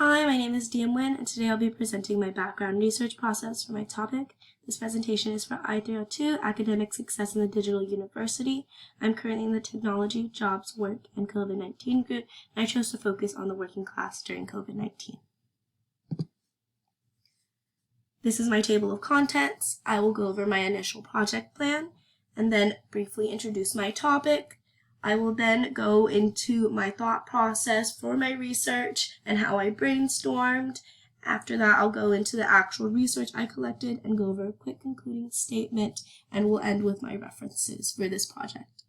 Hi, my name is Diem-Quynh, and today I'll be presenting my background research process for my topic. This presentation is for I302, Academic Success in the Digital University. I'm currently in the Technology, Jobs, Work, and COVID-19 group, and I chose to focus on the working class during COVID-19. This is my table of contents. I will go over my initial project plan, and then briefly introduce my topic. I will then go into my thought process for my research and how I brainstormed. After that, I'll go into the actual research I collected and go over a quick concluding statement, and we'll end with my references for this project.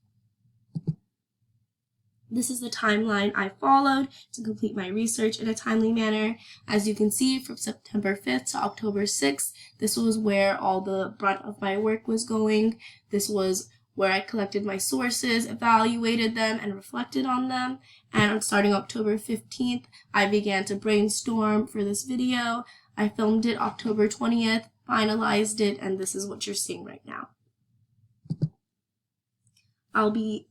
This is the timeline I followed to complete my research in a timely manner. As you can see, from September 5th to October 6th, this was where all the brunt of my work was going. This was where I collected my sources, evaluated them, and reflected on them. And starting October 15th, I began to brainstorm for this video. I filmed it October 20th, finalized it, and this is what you're seeing right now. I'll be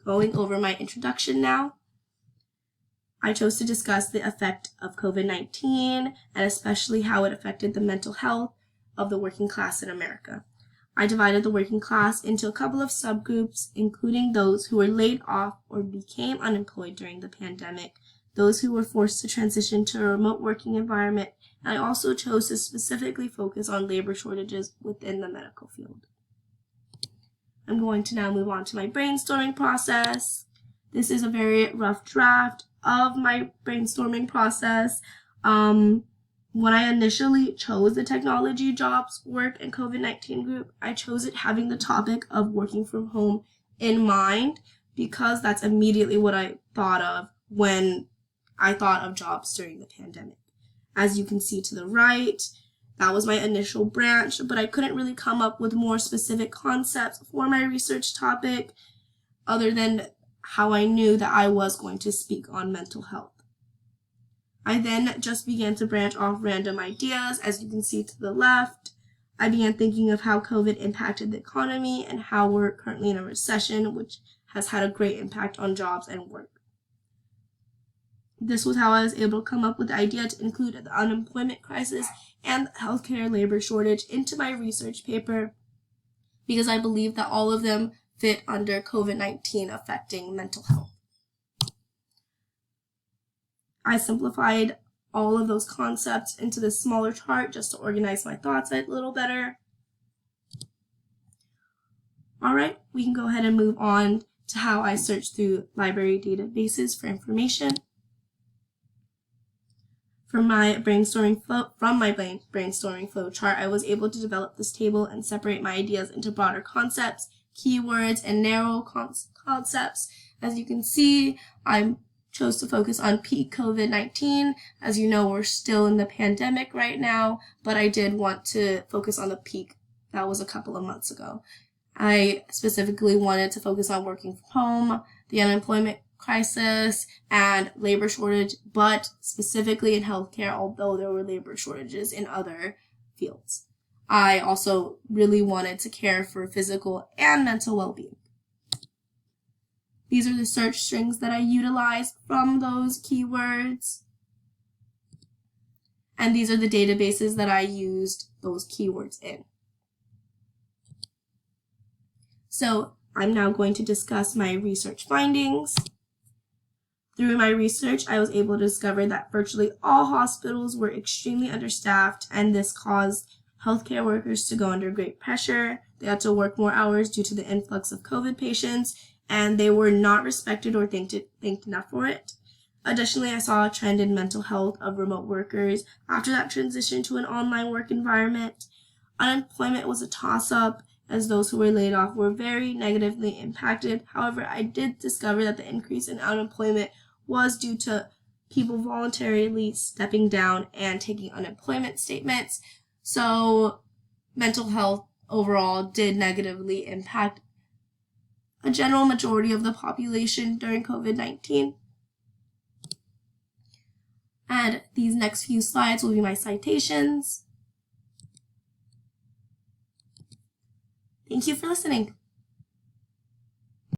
going over my introduction now. I chose to discuss the effect of COVID-19 and especially how it affected the mental health of the working class in America. I divided the working class into a couple of subgroups, including those who were laid off or became unemployed during the pandemic, those who were forced to transition to a remote working environment, and I also chose to specifically focus on labor shortages within the medical field. I'm going to now move on to my brainstorming process. This is a very rough draft of my brainstorming process. When I initially chose the Technology, Jobs, Work, and COVID-19 group, I chose it having the topic of working from home in mind because that's immediately what I thought of when I thought of jobs during the pandemic. As you can see to the right, that was my initial branch, but I couldn't really come up with more specific concepts for my research topic other than how I knew that I was going to speak on mental health. I then just began to branch off random ideas. As you can see to the left, I began thinking of how COVID impacted the economy and how we're currently in a recession, which has had a great impact on jobs and work. This was how I was able to come up with the idea to include the unemployment crisis and the healthcare labor shortage into my research paper because I believe that all of them fit under COVID-19 affecting mental health. I simplified all of those concepts into this smaller chart just to organize my thoughts a little better. All right, we can go ahead and move on to how I searched through library databases for information. From my brainstorming flow chart, I was able to develop this table and separate my ideas into broader concepts, keywords, and narrow concepts. As you can see, I chose to focus on peak COVID-19. As you know, we're still in the pandemic right now, but I did want to focus on the peak that was a couple of months ago. I specifically wanted to focus on working from home, the unemployment crisis, and labor shortage, but specifically in healthcare, although there were labor shortages in other fields. I also really wanted to care for physical and mental well-being. These are the search strings that I utilized from those keywords. And these are the databases that I used those keywords in. So I'm now going to discuss my research findings. Through my research, I was able to discover that virtually all hospitals were extremely understaffed, and this caused healthcare workers to go under great pressure. They had to work more hours due to the influx of COVID patients, and they were not respected or thanked enough for it. Additionally, I saw a trend in mental health of remote workers after that transition to an online work environment. Unemployment was a toss-up, as those who were laid off were very negatively impacted. However, I did discover that the increase in unemployment was due to people voluntarily stepping down and taking unemployment statements. So mental health overall did negatively impact a general majority of the population during COVID-19. And these next few slides will be my citations. Thank you for listening.